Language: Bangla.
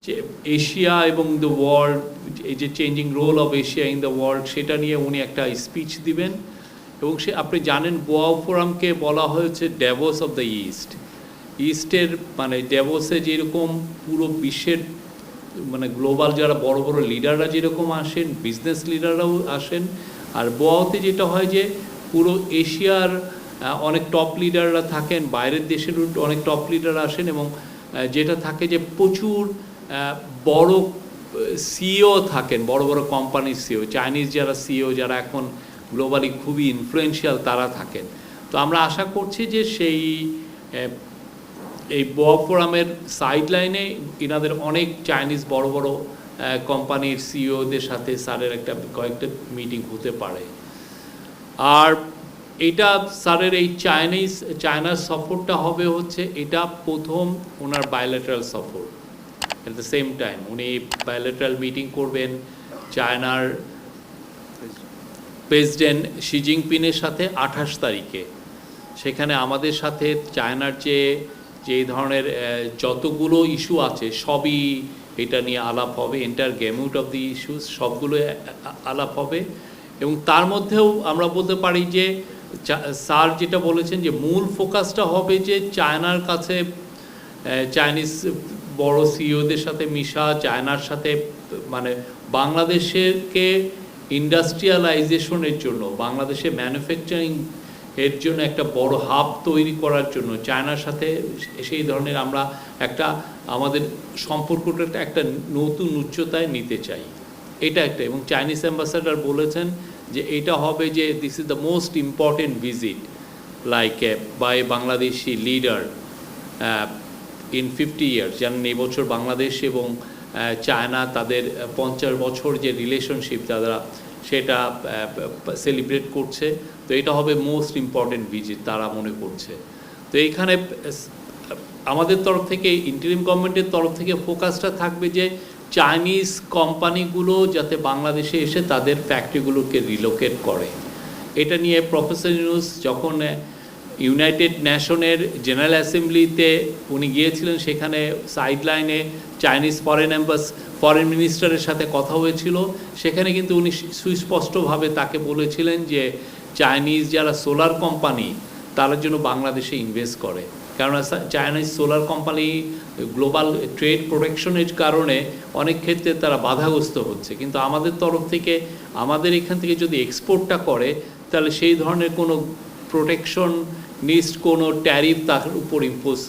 যে এশিয়া এবং দ্য ওয়ার্ল্ড, এই যে changing role of Asia in the world, সেটা নিয়ে উনি একটা স্পিচ দিবেন। এবং আপনি জানেন গোয়া ফোরামকে বলা হয়েছে ড্যাভোস অফ দ্য ইস্টের মানে ড্যাভোসে যেরকম পুরো বিশ্বের মানে গ্লোবাল যারা বড় বড় লিডাররা যেরকম আসেন, বিজনেস লিডাররাও আসেন, আর গোয়াতে যেটা হয় যে পুরো এশিয়ার অনেক টপ লিডাররা থাকেন, বাইরের দেশের অনেক টপ লিডার আসেন, এবং যেটা থাকে যে প্রচুর বড় সিইও থাকেন, বড় বড় কোম্পানির সিইও, চাইনিজ যারা সিইও যারা এখন গ্লোবালি খুবই ইনফ্লুয়েন্সিয়াল তারা থাকেন। তো আমরা আশা করছি যে এই গোয়া ফোরামের সাইডলাইনে ইনাদের অনেক চাইনিজ বড় বড় কোম্পানির সিইওদের সাথে স্যারের কয়েকটা মিটিং হতে পারে। আর এটা স্যারের এই চায়নার সফরটা হবে হচ্ছে এটা প্রথম ওনার বায়োলেটারাল সফর। অ্যাট দ্য সেম টাইম উনি বায়োলেটারাল মিটিং করবেন চায়নার প্রেসিডেন্ট শি জিনপিংয়ের সাথে 28 তারিখে। সেখানে আমাদের সাথে চায়নার যে ধরনের যতগুলো ইস্যু আছে সবই এটা নিয়ে আলাপ হবে, এন্টার গেমিউট অফ দি ইস্যুস সবগুলো আলাপ হবে। এবং তার মধ্যেও আমরা বলতে পারি যে স্যার যেটা বলেছেন যে মূল ফোকাসটা হবে যে চায়নার কাছে চাইনিজ বড় সিইওদের সাথে মিশা, চায়নার সাথে মানে বাংলাদেশকে ইন্ডাস্ট্রিয়ালাইজেশনের জন্য, বাংলাদেশে ম্যানুফ্যাকচারিং এর জন্য একটা বড় হাব তৈরি করার জন্য চায়নার সাথে সেই ধরনের আমরা আমাদের সম্পর্কটা একটা নতুন উচ্চতায় নিতে চাই, এটা একটা। এবং চাইনিজ অ্যাম্বাসাডার বলেছেন যে এটা হবে যে this is the most important visit like by Bangladeshi leader in 50 years. জানেন এই বছর বাংলাদেশ এবং চায়না তাদের 50 বছর যে রিলেশনশিপ তারা সেটা সেলিব্রেট করছে। তো এটা হবে মোস্ট ইম্পর্টেন্ট ভিজিট তারা মনে করছে। তো এইখানে আমাদের তরফ থেকে, ইন্টারিম গভর্নমেন্টের তরফ থেকে ফোকাসটা থাকবে যে চাইনিজ কোম্পানিগুলো যাতে বাংলাদেশে এসে তাদের ফ্যাক্টরিগুলোকে রিলোকেট করে। এটা নিয়ে প্রফেসর ইউনূস যখন ইউনাইটেড নেশনের জেনারেল অ্যাসেম্বলিতে উনি গিয়েছিলেন, সেখানে সাইডলাইনে চাইনিজ ফরেন মিনিস্টারের সাথে কথা হয়েছিল। সেখানে কিন্তু উনি সুস্পষ্টভাবে তাকে বলেছিলেন যে চাইনিজ যারা সোলার কোম্পানি তার জন্য বাংলাদেশে ইনভেস্ট করে, কেননা Chinese solar company global trade প্রোটেকশনের কারণে অনেক ক্ষেত্রে তারা বাধাগ্রস্ত হচ্ছে। কিন্তু আমাদের তরফ থেকে আমাদের এখান থেকে যদি এক্সপোর্টটা করে তাহলে সেই ধরনের কোনো প্রোটেকশন নিস্ট কোনো ট্যারিফ তার উপর ইম্পোজ